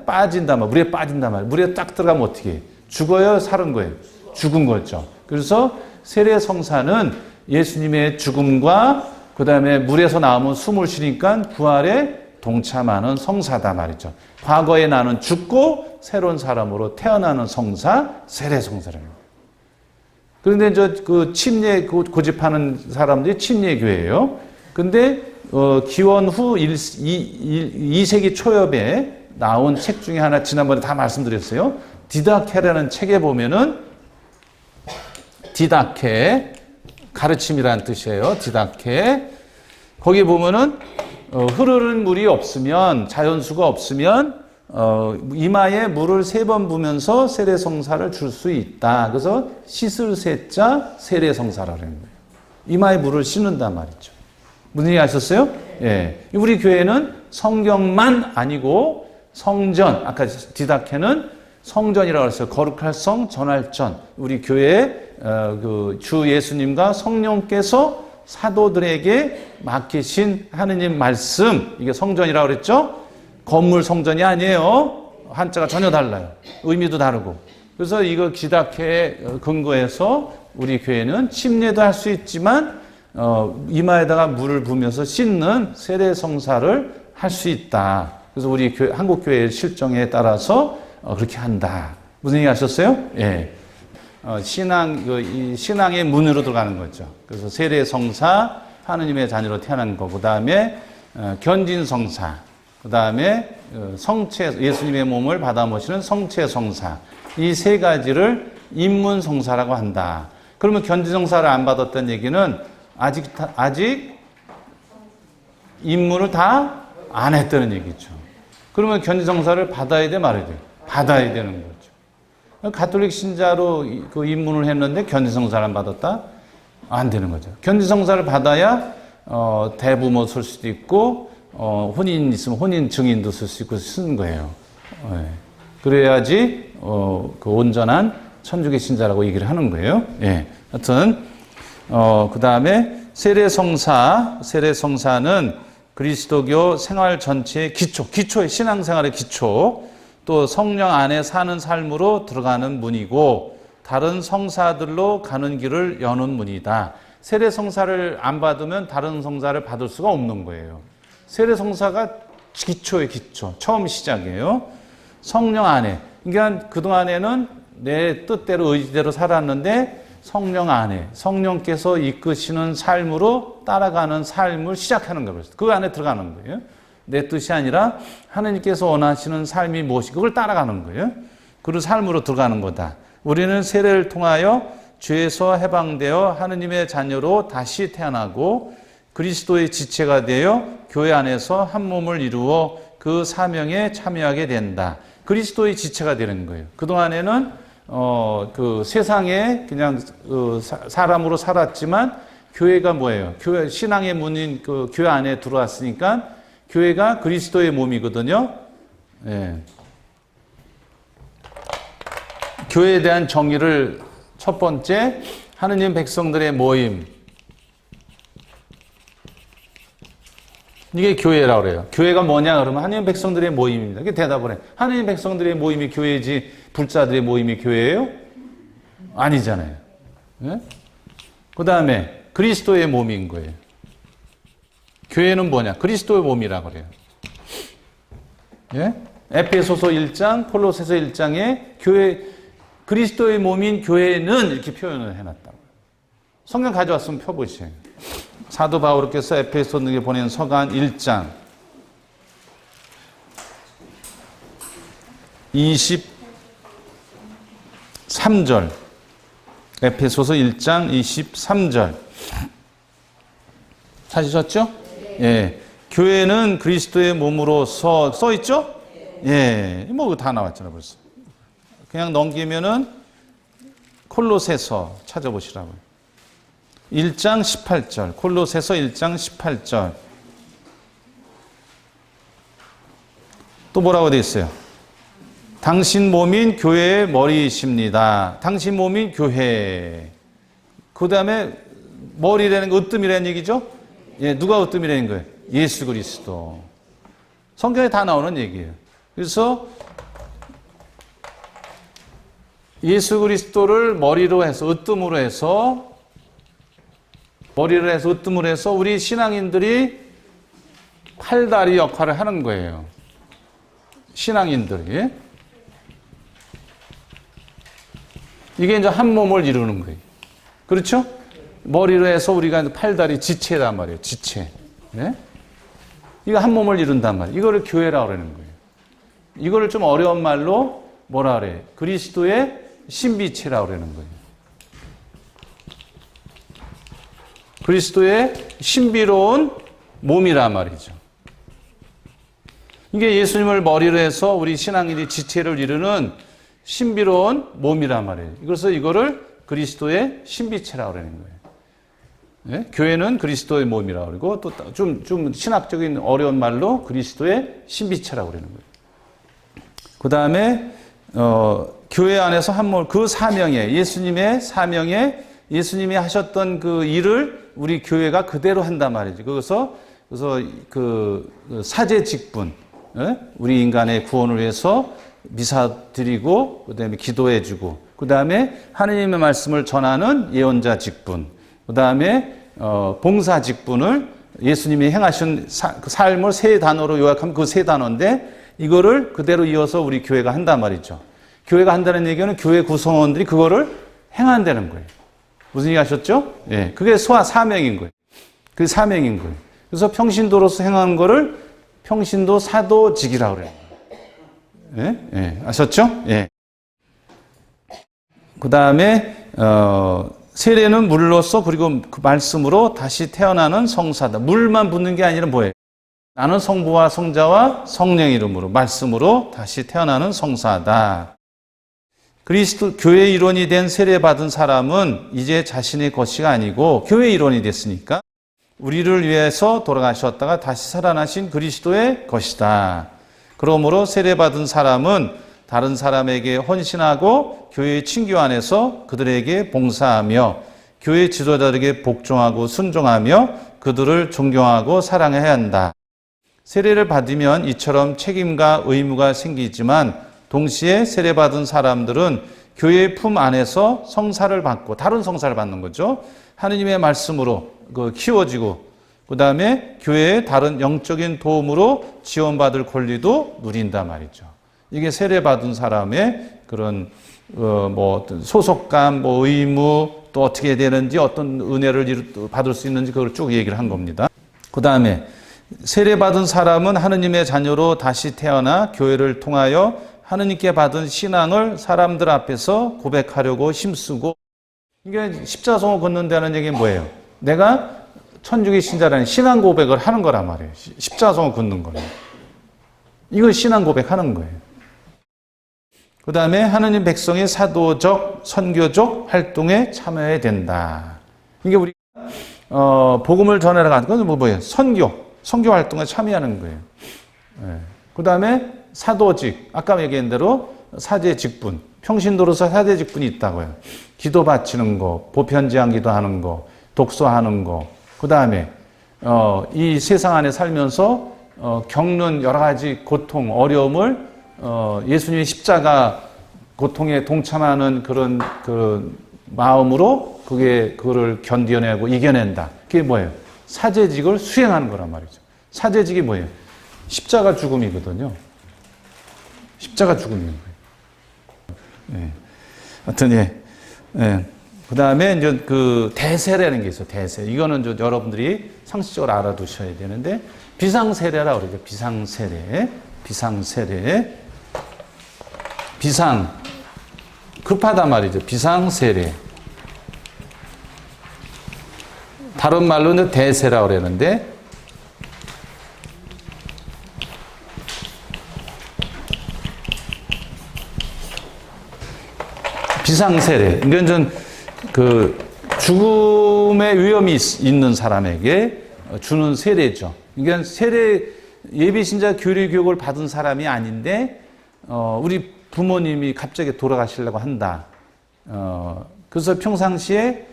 C: 빠진단 말, 물에 빠진단 말. 물에 딱 들어가면 어떻게 해요? 죽어요? 사는 거예요? 죽은 거죠. 그래서 세례성사는 예수님의 죽음과 그 다음에 물에서 나오면 숨을 쉬니까 부활에 동참하는 성사다 말이죠. 과거에 나는 죽고 새로운 사람으로 태어나는 성사, 세례성사랍니다. 그런데 이제 그 침례 고집하는 사람들이 침례교회예요. 근데 기원 후 2세기 초엽에 나온 책 중에 하나 지난번에 다 말씀드렸어요. 디다케라는 책에 보면은 디다케 가르침이라는 뜻이에요. 디다케. 거기 보면은 흐르는 물이 없으면 자연수가 없으면 이마에 물을 3번 부면서 세례성사를 줄 수 있다. 그래서 씻을 세자 세례성사라는 거예요. 이마에 물을 씻는단 말이죠. 무슨 얘기 하셨어요? 예. 우리 교회는 성경만 아니고 성전, 아까 디다케는 성전이라고 했어요. 거룩할 성, 전할 전. 우리 교회에 그 주 예수님과 성령께서 사도들에게 맡기신 하느님 말씀, 이게 성전이라고 그랬죠? 건물 성전이 아니에요. 한자가 전혀 달라요. 의미도 다르고. 그래서 이거 기다케에 근거해서 우리 교회는 침례도 할 수 있지만 이마에다가 물을 부으면서 씻는 세례성사를 할 수 있다. 그래서 우리 교회, 한국교회의 실정에 따라서 그렇게 한다. 무슨 얘기 하셨어요? 예. 신앙의 문으로 들어가는 거죠. 그래서 세례성사, 하느님의 자녀로 태어난 거. 그 다음에 견진성사. 그 다음에 성체, 예수님의 몸을 받아 모시는 성체성사. 이 3가지를 입문성사라고 한다. 그러면 견진성사를 안 받았다는 얘기는 아직 입문을 다 안 했다는 얘기죠. 그러면 견진성사를 받아야 돼, 말아야 돼? 받아야 되는 거죠. 가톨릭 신자로 그 입문을 했는데 견진성사를 안 받았다? 안 되는 거죠. 견진성사를 받아야 대부모 쓸 수도 있고 혼인 있으면 혼인 증인도 쓸 수 있고 쓰는 거예요. 네. 그래야지 그 온전한 천주교 신자라고 얘기를 하는 거예요. 예. 하여튼 그 다음에 세례성사는 그리스도교 생활 전체의 기초의 신앙생활의 기초, 또 성령 안에 사는 삶으로 들어가는 문이고 다른 성사들로 가는 길을 여는 문이다. 세례 성사를 안 받으면 다른 성사를 받을 수가 없는 거예요. 세례 성사가 기초의 기초, 처음 시작이에요. 성령 안에, 그러니까 그동안에는 내 뜻대로 의지대로 살았는데 성령 안에, 성령께서 이끄시는 삶으로 따라가는 삶을 시작하는 거예요. 그 안에 들어가는 거예요. 내 뜻이 아니라 하나님께서 원하시는 삶이 무엇이 그걸 따라가는 거예요. 그 삶으로 들어가는 거다. 우리는 세례를 통하여 죄에서 해방되어 하느님의 자녀로 다시 태어나고 그리스도의 지체가 되어 교회 안에서 한 몸을 이루어 그 사명에 참여하게 된다. 그리스도의 지체가 되는 거예요. 그동안에는 그 세상에 그냥 사람으로 살았지만 교회가 뭐예요? 교회 신앙의 문인 그 교회 안에 들어왔으니까 교회가 그리스도의 몸이거든요. 예. 교회에 대한 정의를 첫 번째 하느님 백성들의 모임. 이게 교회라고 그래요. 교회가 뭐냐 그러면 하느님 백성들의 모임입니다. 이게 대답을 해. 하느님 백성들의 모임이 교회지 불자들의 모임이 교회예요? 아니잖아요. 예? 그 다음에 그리스도의 몸인 거예요. 교회는 뭐냐? 그리스도의 몸이라고 그래요. 예? 에베소서 1장, 콜로새서 1장에 교회, 그리스도의 몸인 교회는 이렇게 표현을 해놨다고요. 성경 가져왔으면 펴보세요. 사도 바울께서 에베소서에 보낸 서간 1장 23절, 에베소서 1장 23절 찾으셨죠? 예. 교회는 그리스도의 몸으로서 써있죠? 예. 뭐 다 나왔잖아요, 벌써. 그냥 넘기면은 콜로새서 찾아보시라고요. 1장 18절. 콜로새서 1장 18절. 또 뭐라고 되어 있어요? 당신 몸인 교회의 머리이십니다. 당신 몸인 교회. 그 다음에 머리라는 거 으뜸이라는 얘기죠? 예, 누가 으뜸이라는 거예요? 예수 그리스도. 성경에 다 나오는 얘기예요. 그래서 예수 그리스도를 머리로 해서 으뜸으로 해서 우리 신앙인들이 팔다리 역할을 하는 거예요. 신앙인들이. 이게 이제 한 몸을 이루는 거예요. 그렇죠? 머리로 해서 우리가 팔다리 지체란 말이에요. 지체. 네? 이거 한 몸을 이룬단 말이에요. 이거를 교회라고 그러는 거예요. 이거를 좀 어려운 말로 뭐라 그래? 그리스도의 신비체라고 그러는 거예요. 그리스도의 신비로운 몸이란 말이죠. 이게 예수님을 머리로 해서 우리 신앙인이 지체를 이루는 신비로운 몸이란 말이에요. 그래서 이거를 그리스도의 신비체라고 그러는 거예요. 네? 교회는 그리스도의 몸이라고 그러고 또 좀 신학적인 어려운 말로 그리스도의 신비체라고 그러는 거예요. 그 다음에 교회 안에서 한 몸, 그 사명에 예수님의 사명에 예수님이 하셨던 그 일을 우리 교회가 그대로 한단 말이죠. 그래서 그 사제 직분, 예? 우리 인간의 구원을 위해서 미사 드리고 그다음에 기도해주고 그다음에 하느님의 말씀을 전하는 예언자 직분, 그다음에 봉사 직분을 예수님이 행하신 삶을 세 단어로 요약하면 그 세 단어인데 이거를 그대로 이어서 우리 교회가 한단 말이죠. 교회가 한다는 얘기는 교회 구성원들이 그거를 행한다는 거예요. 무슨 얘기 하셨죠? 예, 그게 사명인 거예요. 그게 사명인 거예요. 그래서 평신도로서 행하는 거를 평신도 사도직이라고 그래요. 예? 예, 아셨죠? 예. 그 다음에, 세례는 물로서 그리고 그 말씀으로 다시 태어나는 성사다. 물만 붓는 게 아니라 뭐예요? 나는 성부와 성자와 성령 이름으로, 말씀으로 다시 태어나는 성사다. 그리스도 교회 일원이 된 세례 받은 사람은 이제 자신의 것이 아니고 교회 일원이 됐으니까 우리를 위해서 돌아가셨다가 다시 살아나신 그리스도의 것이다. 그러므로 세례 받은 사람은 다른 사람에게 헌신하고 교회의 친교 안에서 그들에게 봉사하며 교회 지도자들에게 복종하고 순종하며 그들을 존경하고 사랑해야 한다. 세례를 받으면 이처럼 책임과 의무가 생기지만 동시에 세례받은 사람들은 교회의 품 안에서 성사를 받고 다른 성사를 받는 거죠. 하느님의 말씀으로 키워지고 그 다음에 교회의 다른 영적인 도움으로 지원받을 권리도 누린단 말이죠. 이게 세례받은 사람의 그런 어떤 소속감, 의무, 또 어떻게 해야 되는지, 어떤 은혜를 받을 수 있는지 그걸 쭉 얘기를 한 겁니다. 그 다음에 세례받은 사람은 하느님의 자녀로 다시 태어나 교회를 통하여 하느님께 받은 신앙을 사람들 앞에서 고백하려고 힘쓰고, 이게 십자성을 걷는다는 얘기는 뭐예요? 내가 천주교 신자라는 신앙 고백을 하는 거란 말이에요. 십자성을 걷는 거는. 이걸 신앙 고백하는 거예요. 그 다음에 하느님 백성의 사도적, 선교적 활동에 참여해야 된다. 이게 우리 복음을 전하러 가는 건 뭐예요? 선교 활동에 참여하는 거예요. 그 다음에 사도직, 아까 얘기한 대로 사제 직분, 평신도로서 사제 직분이 있다고요. 기도 바치는 거, 보편제한 기도하는 거, 독서하는 거. 그 다음에 이 세상 안에 살면서 겪는 여러 가지 고통, 어려움을 예수님의 십자가 고통에 동참하는 그런 마음으로 그거를 견뎌내고 이겨낸다. 그게 뭐예요? 사제직을 수행하는 거란 말이죠. 사제직이 뭐예요? 십자가 죽음이거든요. 십자가 죽음인 거예요. 하여튼 그 다음에 이제 그 대세라는 게 있어요. 대세. 이거는 좀 여러분들이 상식적으로 알아두셔야 되는데 비상세례라고 그러죠. 비상세례. 비상 급하단 말이죠. 비상세례. 다른 말로는 대세라고 그러는데 비상세례. 이건 그 죽음의 위험이 있는 사람에게 주는 세례죠. 이건 세례 예비신자 교리 교육을 받은 사람이 아닌데 우리 부모님이 갑자기 돌아가시려고 한다. 그래서 평상시에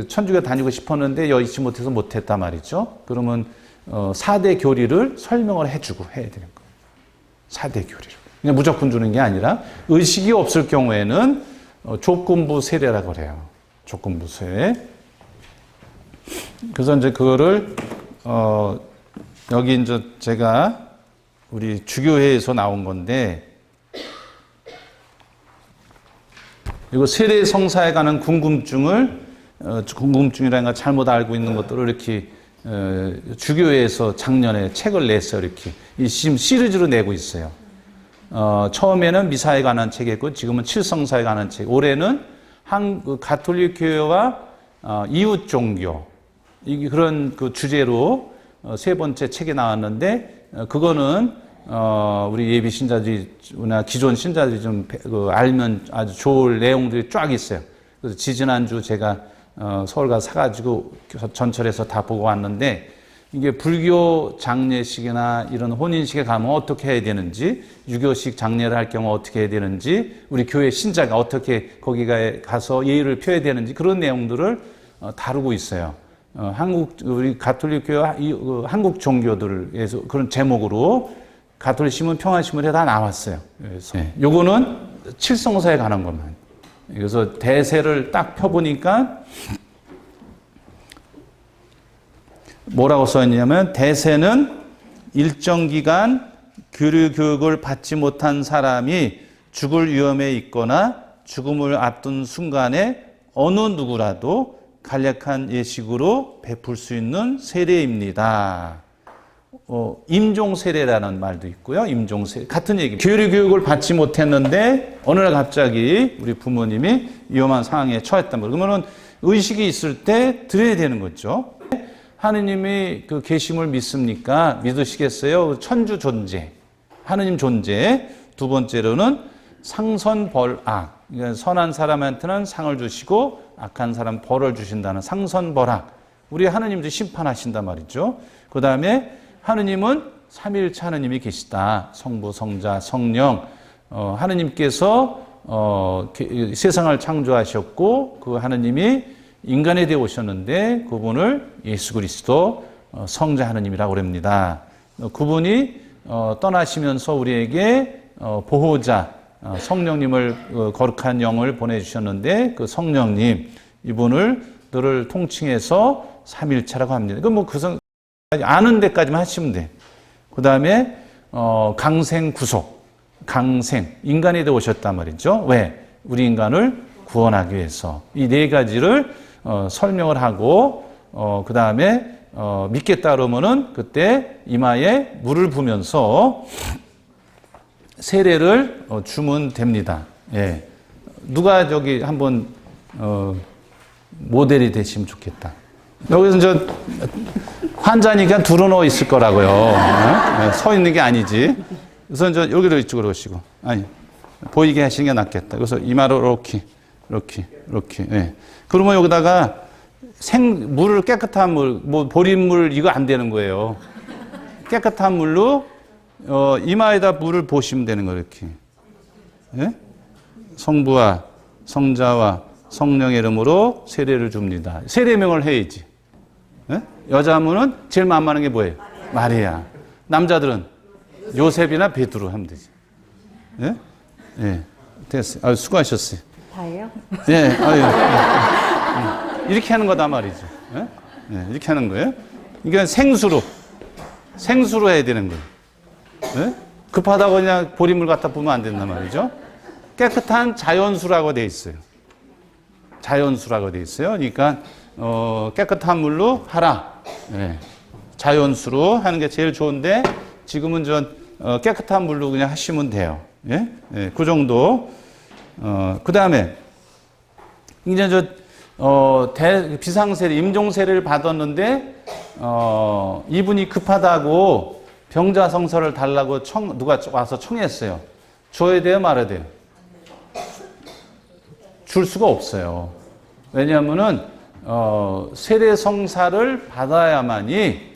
C: 천주교 다니고 싶었는데 여의치 못해서 못했단 말이죠. 그러면 4대 교리를 설명을 해주고 해야 되는 거예요. 4대 교리를. 그냥 무조건 주는 게 아니라 의식이 없을 경우에는 조건부 세례라고 그래요. 조건부 세례. 그래서 이제 그거를 여기 이제 제가 우리 주교회에서 나온 건데 이거 세례 성사에 관한 궁금증이라는 걸 잘못 알고 있는 것들을 이렇게 주교회에서 작년에 책을 냈어요. 이렇게 지금 시리즈로 내고 있어요. 처음에는 미사에 관한 책이었고 지금은 칠성사에 관한 책. 올해는 가톨릭 교회와 이웃 종교 그런 그 주제로 세 번째 책이 나왔는데 그거는 우리 예비 신자들이나 기존 신자들이 좀 알면 아주 좋을 내용들이 쫙 있어요. 그래서 지지난주 제가 서울 가서 사가지고 전철에서 다 보고 왔는데 이게 불교 장례식이나 이런 혼인식에 가면 어떻게 해야 되는지, 유교식 장례를 할 경우 어떻게 해야 되는지, 우리 교회 신자가 어떻게 거기가 가서 예의를 표해야 되는지 그런 내용들을 다루고 있어요. 우리 가톨릭 교회 한국 종교들에서 그런 제목으로 가톨릭 신문, 평화신문에 다 나왔어요. 그래서 요거는 칠성사에 관한 것만. 그래서 대세를 딱 펴보니까 뭐라고 써있냐면 대세는 일정 기간 교류 교육을 받지 못한 사람이 죽을 위험에 있거나 죽음을 앞둔 순간에 어느 누구라도 간략한 예식으로 베풀 수 있는 세례입니다. 임종세례라는 말도 있고요. 임종세례. 같은 얘기입니다. 교류 교육을 받지 못했는데 어느 날 갑자기 우리 부모님이 위험한 상황에 처했단 말이에요. 그러면은 의식이 있을 때 드려야 되는 거죠. 하느님이 그 계심을 믿습니까? 믿으시겠어요? 천주 존재. 하느님 존재. 두 번째로는 상선벌악. 그러니까 선한 사람한테는 상을 주시고 악한 사람 벌을 주신다는 상선벌악. 우리 하느님도 심판하신단 말이죠. 그 다음에 하느님은 삼위일체 하느님이 계시다. 성부, 성자, 성령. 하느님께서 세상을 창조하셨고 그 하느님이 인간에 되어 오셨는데 그분을 예수 그리스도 성자 하느님이라고 그럽니다. 그분이 떠나시면서 우리에게 보호자 성령님을 거룩한 영을 보내주셨는데 그 성령님 이분을 너를 통칭해서 삼일체라고 합니다. 아는 데까지만 하시면 돼. 그 다음에 강생구속, 강생 인간이 되어 오셨단 말이죠. 왜? 우리 인간을 구원하기 위해서 이 네 가지를 설명을 하고 그 다음에 믿겠다 그러면은 그때 이마에 물을 부면서 세례를 주면 됩니다. 예. 누가 저기 한번 모델이 되시면 좋겠다. 여기서 저 환자니까 두루누워 있을 거라고요. 서 있는 게 아니지. 그래서 저 여기로 이쪽으로 오시고 아니 보이게 하시는 게 낫겠다. 그래서 이마로 이렇게. 예. 그러면 여기다가 물을 깨끗한 물, 뭐 보리물 이거 안 되는 거예요. 깨끗한 물로 이마에다 물을 보시면 되는 거예요. 이렇게. 예? 성부와 성자와 성령의 이름으로 세례를 줍니다. 세례명을 해야지. 예? 여자분은 제일 만만한 게 뭐예요? 마리아. 남자들은 요셉이나 베드로 하면 되지. 예? 예. 됐어요. 수고하셨어요.
B: 다예요?
C: 예. 이렇게 하는 거다 말이죠. 예? 예. 이렇게 하는 거예요. 이게 생수로 해야 되는 거예요. 예? 급하다고 그냥 보리물 갖다 부으면 안 된단 말이죠. 깨끗한 자연수라고 돼 있어요. 자연수라고 돼 있어요. 그러니까 깨끗한 물로 하라. 예. 자연수로 하는 게 제일 좋은데 지금은 깨끗한 물로 그냥 하시면 돼요. 예? 예. 그 정도. 그 다음에 이제 비상세례, 임종세례를 받았는데 이분이 급하다고 병자성서를 달라고 누가 와서 청했어요. 줘야 돼요, 말아야 돼요? 줄 수가 없어요. 왜냐하면은 세례 성사를 받아야만이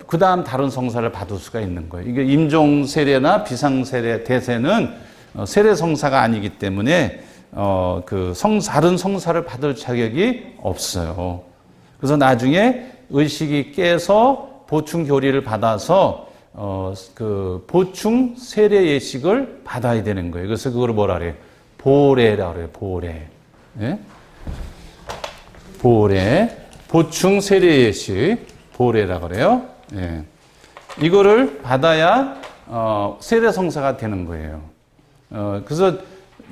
C: 그 다음 다른 성사를 받을 수가 있는 거예요. 이게 임종 세례나 비상 세례, 대세는 세례 성사가 아니기 때문에 다른 성사를 받을 자격이 없어요. 그래서 나중에 의식이 깨서 보충 교리를 받아서 그 보충 세례 예식을 받아야 되는 거예요. 그래서 그걸 뭐라 그래요? 보례라고 그래요. 보례. 예? 보례. 보충 세례 예식. 보례라고 그래요. 예. 이거를 받아야 세례 성사가 되는 거예요. 그래서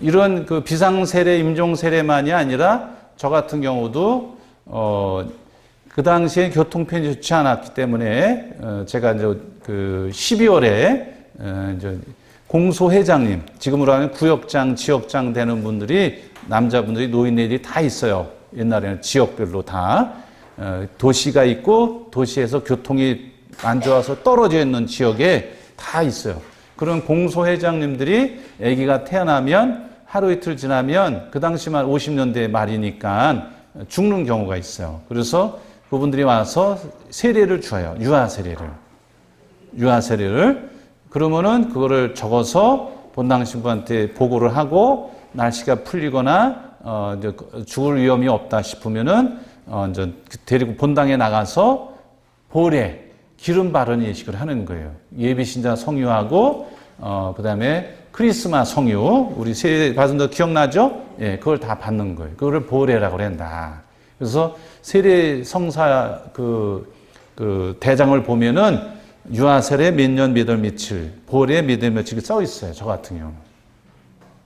C: 이런 그 비상 세례, 임종 세례만이 아니라 저 같은 경우도 그 당시에 교통편이 좋지 않았기 때문에 제가 이제 그 12월에 이제 공소회장님, 지금으로 하면 구역장, 지역장 되는 분들이 남자분들이 노인네들이 다 있어요. 옛날에는 지역별로 다 도시가 있고 도시에서 교통이 안 좋아서 떨어져 있는 지역에 다 있어요. 그런 공소회장님들이 아기가 태어나면 하루 이틀 지나면 그 당시만 50년대 말이니까 죽는 경우가 있어요. 그래서 그분들이 와서 세례를 줘요. 유아세례를. 그러면은 그거를 적어서 본당 신부한테 보고를 하고 날씨가 풀리거나 이제 죽을 위험이 없다 싶으면은 이제 데리고 본당에 나가서 보례 기름 바르는 예식을 하는 거예요. 예비신자 성유하고 그다음에 크리스마스 성유 우리 세례 받은 거 기억나죠? 예, 그걸 다 받는 거예요. 그거를 보례라고 한다. 그래서 세례 성사 그 대장을 보면은 유아세례 몇 년 몇 월 며칠, 보례 몇 월 며칠 써 있어요. 저 같은 경우.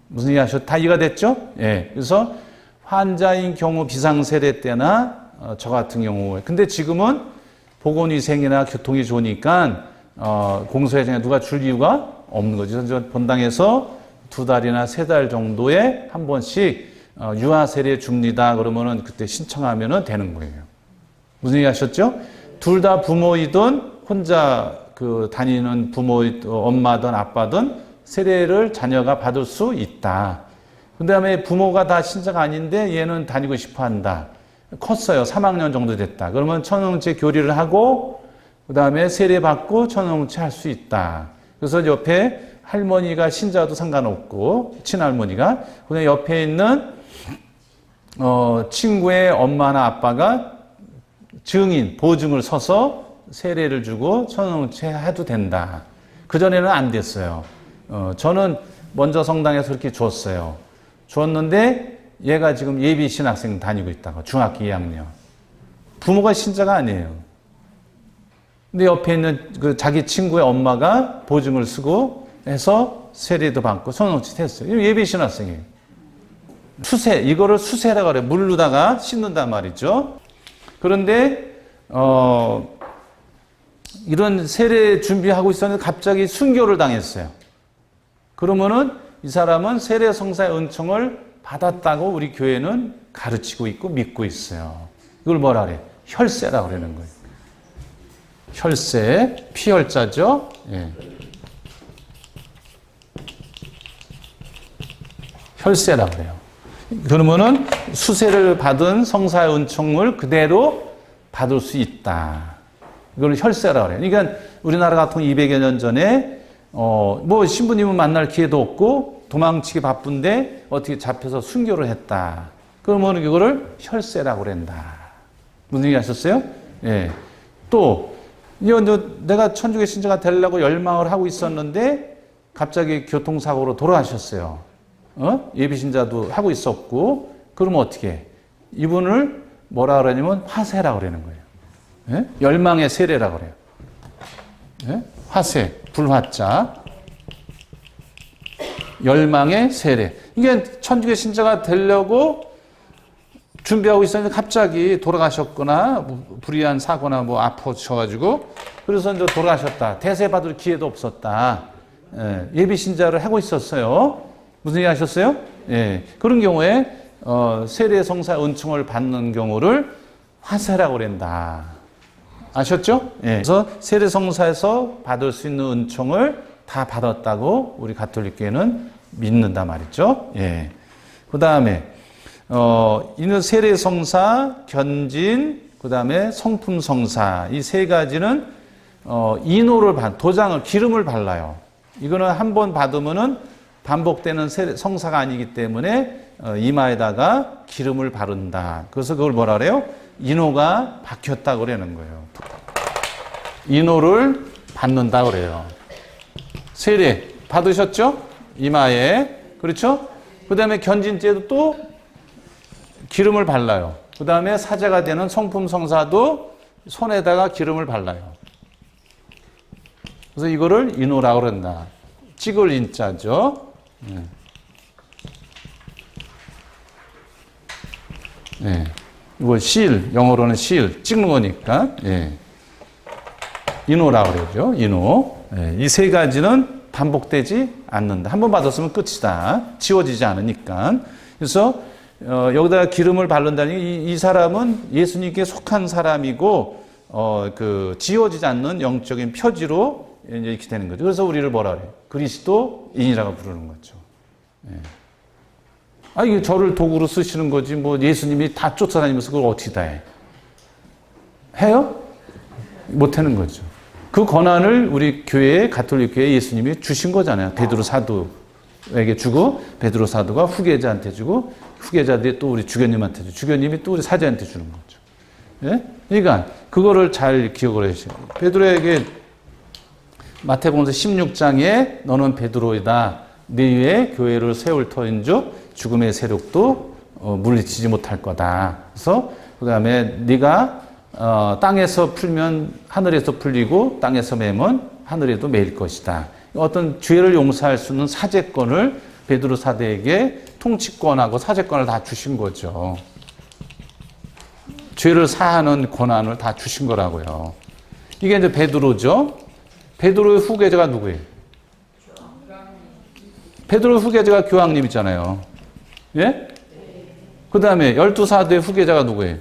C: 무슨 얘기 하셨죠? 다 이해가 됐죠? 예. 그래서 환자인 경우 비상세례 때나 저 같은 경우에. 근데 지금은 보건위생이나 교통이 좋으니까 공소회장에 누가 줄 이유가 없는 거죠. 그래서 본당에서 2달이나 3달 정도에 한 번씩 유아세례 줍니다. 그러면은 그때 신청하면은 되는 거예요. 무슨 얘기 하셨죠? 둘 다 부모이든 혼자 다니는 엄마든 아빠든 세례를 자녀가 받을 수 있다. 그 다음에 부모가 다 신자가 아닌데 얘는 다니고 싶어 한다. 컸어요. 3학년 정도 됐다. 그러면 천형제 교리를 하고 그 다음에 세례 받고 천형제 할 수 있다. 그래서 옆에 할머니가 신자도 상관없고 친할머니가 그냥 옆에 있는 친구의 엄마나 아빠가 증인, 보증을 서서 세례를 주고 천연체 해도 된다. 그전에는 안 됐어요. 저는 먼저 성당에서 그렇게 줬어요. 줬는데 얘가 지금 예비 신학생 다니고 있다고. 중학교 2학년. 부모가 신자가 아니에요. 근데 옆에 있는 그 자기 친구의 엄마가 보증을 쓰고 해서 세례도 받고 천연체 했어요. 예비 신학생이에요. 수세, 이거를 수세라고 그래요. 물로다가 씻는단 말이죠. 그런데 이런 세례 준비하고 있었는데 갑자기 순교를 당했어요. 그러면은 이 사람은 세례 성사의 은총을 받았다고 우리 교회는 가르치고 있고 믿고 있어요. 이걸 뭐라 그래요? 혈세라고 그러는 거예요. 혈세, 피혈자죠. 예. 혈세라고 그래요. 그러면은 수세를 받은 성사의 은총을 그대로 받을 수 있다. 이걸 혈세라고 그래요. 그러니까 우리나라 같은 200여 년 전에 뭐 신부님은 만날 기회도 없고 도망치기 바쁜데 어떻게 잡혀서 순교를 했다. 그러면 이거를 혈세라고 그런다. 무슨 얘기 하셨어요? 예. 또 내가 천주교 신자가 되려고 열망을 하고 있었는데 갑자기 교통사고로 돌아가셨어요. 예비신자도 하고 있었고, 그러면 어떻게 해? 이분을 뭐라 그러냐면 화세라고 그러는 거예요. 예? 열망의 세례라고 그래요. 예? 화세, 불화자. 열망의 세례. 이게 천주교 신자가 되려고 준비하고 있었는데 갑자기 돌아가셨거나 불의한 사고나 뭐 아프셔가지고 그래서 이제 돌아가셨다. 대세 받을 기회도 없었다. 예비 신자를 하고 있었어요. 무슨 얘기 하셨어요? 예. 그런 경우에 세례 성사 은총을 받는 경우를 화세라고 그런다. 아셨죠? 예. 그래서 세례 성사에서 받을 수 있는 은총을 다 받았다고 우리 가톨릭교회는 믿는다 말이죠. 예. 그 다음에 이는 세례 성사, 견진, 그 다음에 성품 성사 이 세 가지는 인호를 도장을 기름을 발라요. 이거는 한 번 받으면은 반복되는 성사가 아니기 때문에 이마에다가 기름을 바른다. 그래서 그걸 뭐라 그래요? 인호가 박혔다고 그러는 거예요. 인호를 받는다 그래요. 세례 받으셨죠? 이마에. 그렇죠? 그 다음에 견진죄도 또 기름을 발라요. 그 다음에 사제가 되는 성품 성사도 손에다가 기름을 발라요. 그래서 이거를 인호라고 그런다. 찍을 인자죠. 네. 이거 실, 영어로는 실, 찍는 거니까. 예. 인호라고 그러죠. 인호. 예. 이 세 가지는 반복되지 않는다. 한 번 받았으면 끝이다. 지워지지 않으니까. 그래서 여기다가 기름을 바른다는 이 사람은 예수님께 속한 사람이고 지워지지 않는 영적인 표지로 이제 이렇게 되는 거죠. 그래서 우리를 뭐라 그래요? 그리스도인이라고 부르는 거죠. 예. 이게 저를 도구로 쓰시는 거지, 뭐 예수님이 다 쫓아다니면서 그걸 어떻게 다 해? 해요? 못 하는 거죠. 그 권한을 우리 교회에, 가톨릭 교회에 예수님이 주신 거잖아요. 베드로 사도에게 주고, 베드로 사도가 후계자한테 주고, 후계자들이 또 우리 주교님한테 주고, 주교님이 또 우리 사제한테 주는 거죠. 예? 그러니까, 그거를 잘 기억을 해주세요. 베드로에게 마태복음 16장에 너는 베드로이다. 네 위에 교회를 세울 터인즉 죽음의 세력도 물리치지 못할 거다. 그래서 그 다음에 네가 땅에서 풀면 하늘에서 풀리고 땅에서 매면 하늘에도 매일 것이다. 어떤 죄를 용서할 수 있는 사제권을 베드로 사도에게 통치권하고 사제권을 다 주신 거죠. 죄를 사하는 권한을 다 주신 거라고요. 이게 이제 베드로죠. 베드로의 후계자가 누구예요? 베드로의 후계자가 교황님이잖아요. 예? 그 다음에 12사도의 후계자가 누구예요?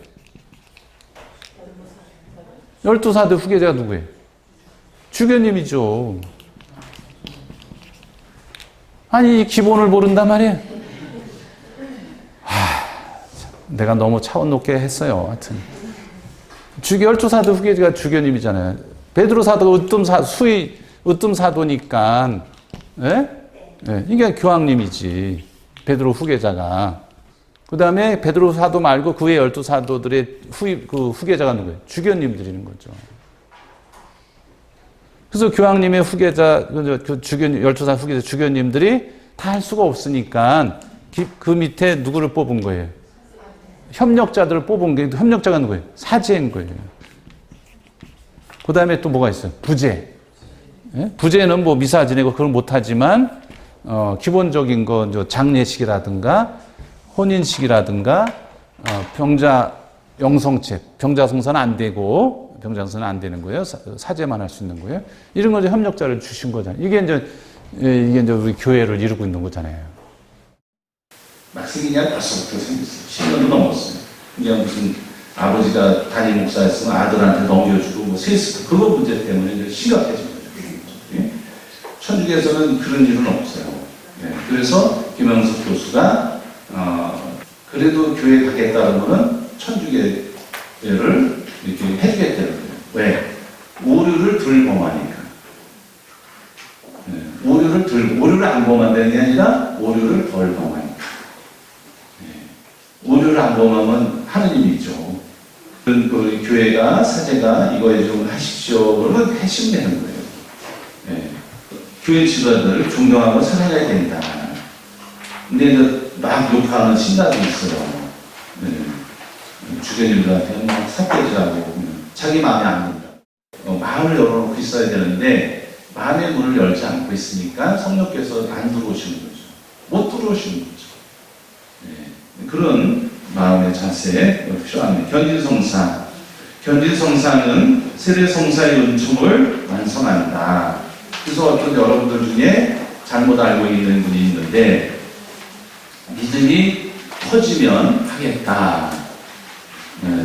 C: 12사도의 후계자가 누구예요? 주교님이죠. 아니, 이 기본을 모른단 말이에요. 내가 너무 차원 높게 했어요. 하여튼. 12사도 후계자가 주교님이잖아요. 베드로 사도가 으뜸사도니까, 예? 예, 이게 교황님이지. 베드로 후계자가. 그 다음에 베드로 사도 말고 그 외 12사도들의 후계자가 누구예요? 주교님들이는 거죠. 그래서 교황님의 후계자, 그 주교, 열두사 후계자 주교님들이 다 할 수가 없으니까 그 밑에 누구를 뽑은 거예요? 협력자들을 뽑은 게, 협력자가 누구예요? 사제인 거예요. 그 다음에 또 뭐가 있어요? 부제. 예? 부제는 뭐 미사 지내고 그걸 못하지만, 기본적인 거, 장례식이라든가, 혼인식이라든가, 병자 영성책, 병자성사는 안 되고, 병자성사는 안 되는 거예요. 사제만 할 수 있는 거예요. 이런 걸 협력자를 주신 거잖아요. 이게 이제 우리 교회를 이루고 있는 거잖아요.
D: 막 생기냐 벌써부터 생겼어요. 10년도 넘었어요. 그냥 무슨 아버지가 담임 목사였으면 아들한테 넘겨주고 뭐 세습 그거 문제 때문에 이제 심각해진 거죠. 예? 천주교에서는 그런 일은 없어요. 예. 그래서 김영석 교수가 그래도 교회 가겠다는 거는 천주교를 이렇게 해주겠다는 거예요. 왜? 오류를 덜 범하니까. 예. 오류를 안 범한다는 게 아니라 오류를 덜 범하니까. 예. 오류를 안 범하면 하느님이 있죠. 그 교회가 사제가 이거에 좀 하십시오. 그러면 하시면 되는 거예요. 예. 교회 지도자들을 존경하고 사랑해야 된다. 근데 이제 막 욕하는 신당이 있어요. 예. 주교님들한테 막 삭제지라고 자기 마음에 안 든다. 마음을 열어놓고 있어야 되는데 마음의 문을 열지 않고 있으니까 성령께서 안 들어오시는 거죠. 못 들어오시는 거죠. 예. 그런 마음의 자세 필요합니다. 견진성사. 견진성사는 세례성사의 은총을 완성한다. 그래서 어떤 여러분들 중에 잘못 알고 있는 분이 있는데 믿음이 커지면 하겠다.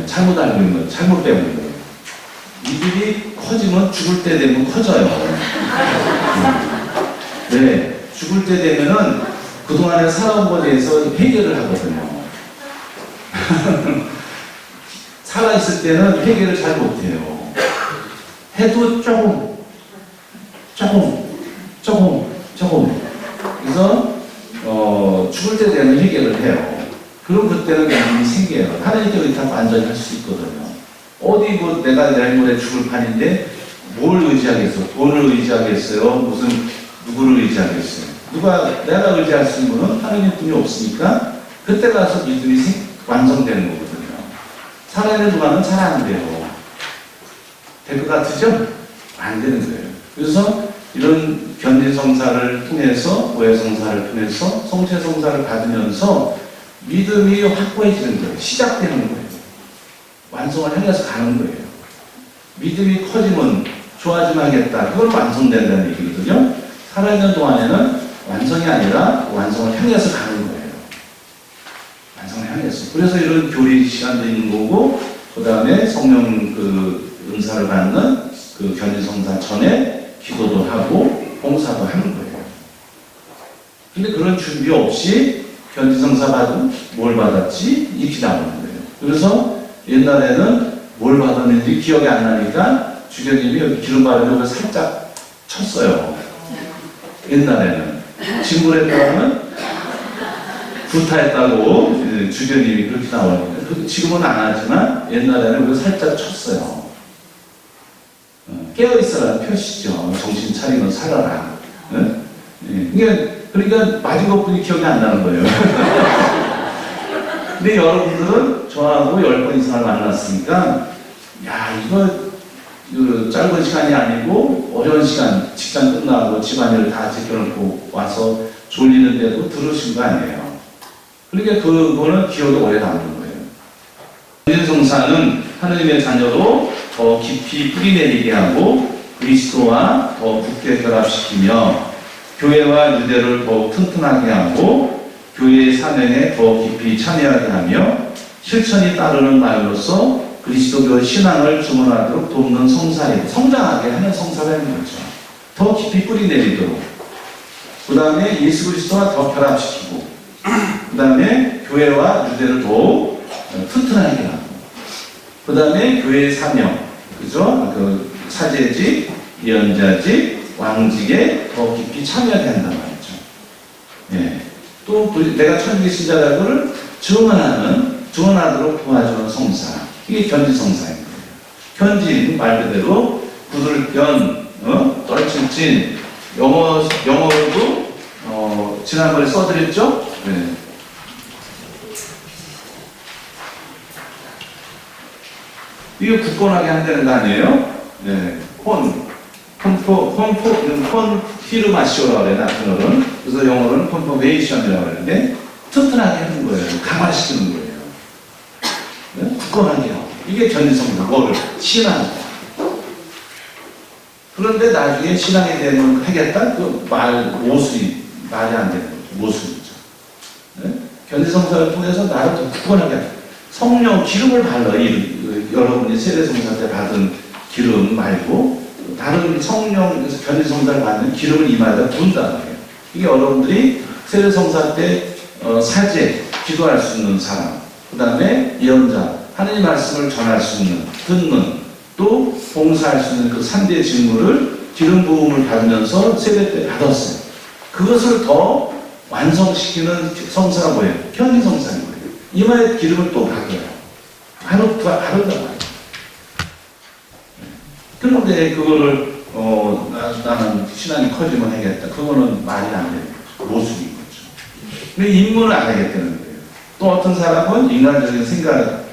D: 잘못 알고 있는 거예요. 잘못 배우는 거예요. 믿음이 커지면 죽을 때 되면 커져요. 네, 죽을 때 되면은 그동안에 살아온 것에 대해서 회개를 하거든요. 살아있을 때는 회개를 잘 못해요. 해도 조금. 그래서 죽을 때 되면 회개를 해요. 그럼 그때는 믿음이 생겨요. 하나님께 의탁 완전히 할 수 있거든요. 어디 뭐 내가 내일 모레 죽을 판인데 뭘 의지하겠어? 돈을 의지하겠어요? 무슨 누구를 의지하겠어요? 내가 의지할 수 있는 분은 하나님뿐이 없으니까 그때 가서 믿음이 완성되는 거거든요. 살아있는 동안은 잘 안 돼요. 될 것 같으죠? 안 되는 거예요. 그래서 이런 견진성사를 통해서, 오해성사를 통해서, 성체성사를 받으면서 믿음이 확고해지는 거예요. 시작되는 거예요. 완성을 향해서 가는 거예요. 믿음이 커지면 좋아지면 하겠다. 그걸 완성된다는 얘기거든요. 살아있는 동안에는 완성이 아니라 완성을 향해서 가는 거예요. 완성을 향해서. 그래서 이런 교리 시간도 있는 거고, 그 다음에 성령 은사를 받는 그 견진성사 전에 기도도 하고, 봉사도 하는 거예요. 근데 그런 준비 없이 견진성사 받으면 뭘 받았지? 이렇게 나오는 거예요. 그래서 옛날에는 뭘 받았는지 기억이 안 나니까 주교님이 여기 기름 바르려고 살짝 쳤어요. 옛날에는. 진물했다면 구타했다고 주교님이 그렇게 나오니까 지금은 안 하지만 옛날에는 그걸 살짝 쳤어요. 깨어있어라는 표시죠. 정신 차리면 살아라. 그러니까 맞은 것뿐이 기억이 안 나는 거예요. 근데 여러분들은 저하고 10번 이상을 만났으니까 야 이거 짧은 시간이 아니고 어려운 시간 직장 끝나고 집안일을 다 제껴놓고 와서 졸리는데도 들으신 거 아니에요. 그러니까 그거는 기억에 오래 남는 거예요. 견진성사는 하느님의 자녀로 더 깊이 뿌리내리게 하고 그리스도와 더 굳게 결합시키며 교회와 유대를 더욱 튼튼하게 하고 교회의 사명에 더 깊이 참여하게 하며 실천이 따르는 말로서 그리스도교 신앙을 증언하도록 돕는 성사에 성장하게 하는 성사가 있는 거죠. 더 깊이 뿌리내리도록. 그 다음에 예수 그리스도와 더 결합시키고 그 다음에 교회와 유대를 더욱 튼튼하게 하고 그 다음에 교회의 사명 그죠? 그 사제직, 예언자직, 왕직에 더 깊이 참여하게 한단 말이죠. 예. 또 내가 천주교 신자라고를 증언하도록 도와주는 성사. 이게 견진성사인 거예요. 견진 말 그대로 굳을 견, 실진 영어로도 지난번에 써드렸죠? 네. 이거 굳건하게 한다는 거 아니에요? 네. 콘피르마시오라고 그래, 나트널은. 그래서 영어로는 콘포메이션이라고 그러는데, 튼튼하게 하는 거예요. 강화시키는 거예요. 네? 굳건하게요. 이게 견지성이다. 뭐를? 신앙. 그런데 나중에 신앙이 되면 하겠다? 그 말이 안 되는 거죠. 모순이죠. 네? 견지성사를 통해서 나를 더 굳건하게 하는 성령 기름을 발라. 여러분이 세례성사 때 받은 기름 말고 다른 성령에서 견지성사를 받는 기름을 이마에다 부은다는 거예요. 이게 여러분들이 세례성사 때 사제, 기도할 수 있는 사람, 그 다음에 예언자, 하나님 말씀을 전할 수 있는, 듣는, 또 봉사할 수 있는 그 3대 직무를 기름 부음을 받으면서 세례 때 받았어요. 그것을 더 완성시키는 성사가 뭐예요? 견지성사인 거예요. 이마에 기름을 또 받아요. 바르다. 그런데 그거를 나는 신앙이 커지면 하겠다. 그거는 말이 안 되는 거죠. 모순인 거죠. 근데 인문을 안 하겠다는 거예요. 또 어떤 사람은 인간적인 생각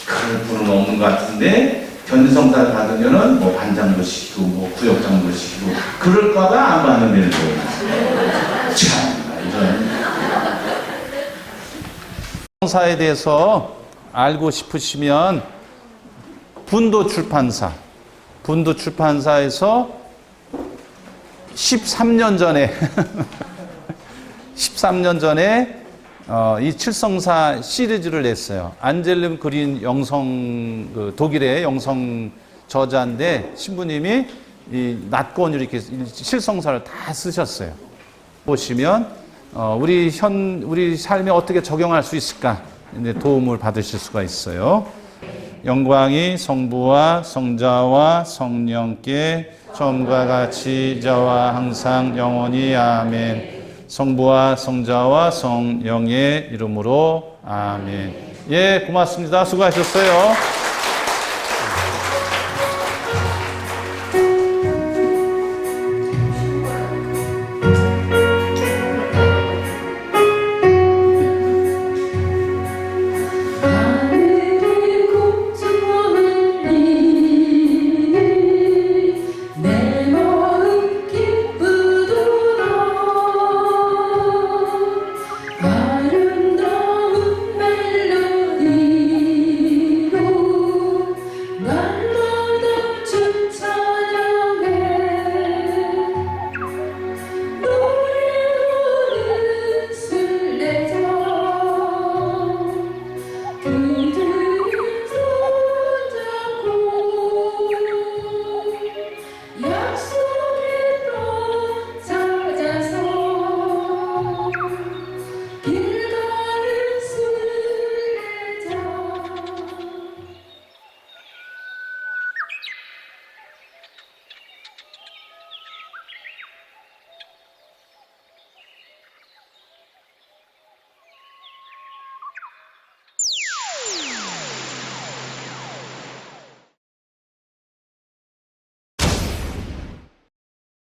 D: 그럴 분은 없는 것 같은데 견지성사를 받으면은 뭐 반장도 시키고 뭐 구역장도 시키고 그럴까봐 안 받는 거예요. 참 이런
C: 성사에 대해서 알고 싶으시면 분도 출판사에서 13년 전에 13년 전에 이 칠성사 시리즈를 냈어요. 안젤름 그린 독일의 영성 저자인데 신부님이 이 낫권으로 이렇게 칠성사를 다 쓰셨어요. 보시면 우리 삶에 어떻게 적용할 수 있을까 이제 도움을 받으실 수가 있어요. 영광이 성부와 성자와 성령께 처음과 같이 이제와 항상 영원히 아멘. 성부와 성자와 성령의 이름으로 아멘. 예, 고맙습니다. 수고하셨어요.